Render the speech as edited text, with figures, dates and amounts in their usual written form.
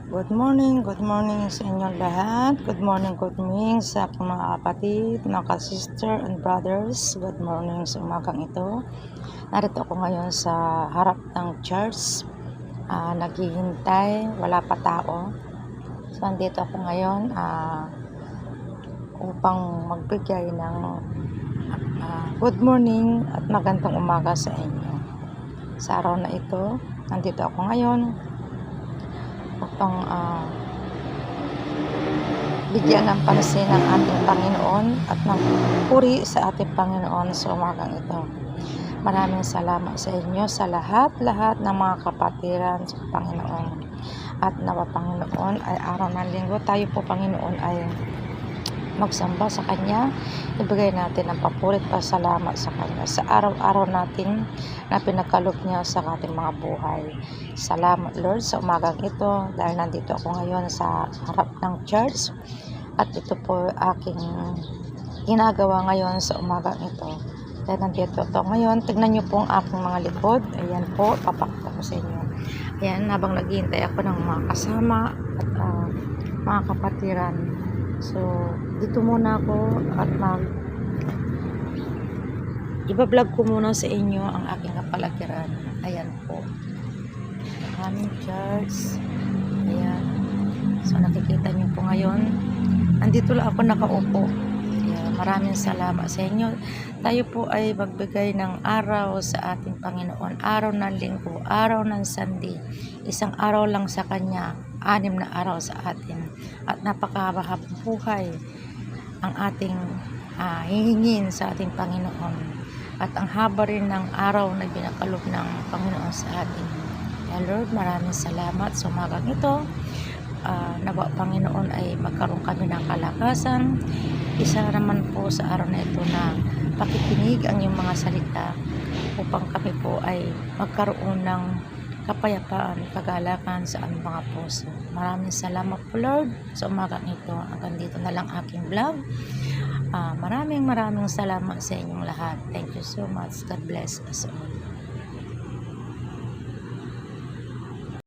Good morning sa inyong lahat. Good morning sa aking mga kapatid, mga ka-sister and brothers. Good morning sa umagang ito. Narito ako ngayon sa harap ng church. Naghihintay, wala pa tao. So, andito ako ngayon upang magbigay ng good morning at magandang umaga sa inyo. Sa araw na ito, nandito ako ngayon upang bigyan ng pansin ng ating Panginoon at ng puri sa ating Panginoon sa umagang ito. Maraming salamat sa inyo sa lahat ng mga kapatiran sa Panginoon. At nawa Panginoon ay araw ng linggo tayo po Panginoon ay magsamba sa Kanya, ibigay natin ang papurit pa salamat sa Kanya sa araw-araw natin na pinagkaloob niya sa ating mga buhay. Salamat Lord sa umagang ito dahil nandito ako ngayon sa harap ng church at ito po aking ginagawa ngayon sa umagang ito. Dahil nandito ito ngayon, tignan niyo po ang aking mga likod. Ayan po, papakita ko sa inyo. Ayan, habang naghihintay ako ng mga kasama at mga kapatiran. So, dito muna ako at ibablog ko muna sa inyo ang aking kapaligiran. Ayan po. Aming church. Ayan. So, nakikita niyo po ngayon. Andito lang ako nakaupo. Ayan. Maraming salamat sa inyo. Tayo po ay magbigay ng araw sa ating Panginoon. Araw ng linggo, araw ng Sunday. Isang araw lang sa Kanya. 6 na araw sa atin. At napakahabang buhay ang ating hihingin sa ating Panginoon. At ang haba rin ng araw na binakalob ng Panginoon sa atin. Kaya Lord, maraming salamat sa umagang ito. Nawa Panginoon ay magkaroon kami ng kalakasan. Isa naman po sa araw na ito na pakikinig ang iyong mga salita upang kami po ay magkaroon ng kapayapaan, kagalakan sa aming mga puso. Maraming salamat po Lord sa umagang ito. Hanggang dito na lang aking vlog. Maraming salamat sa inyong lahat. Thank you so much. God bless us all.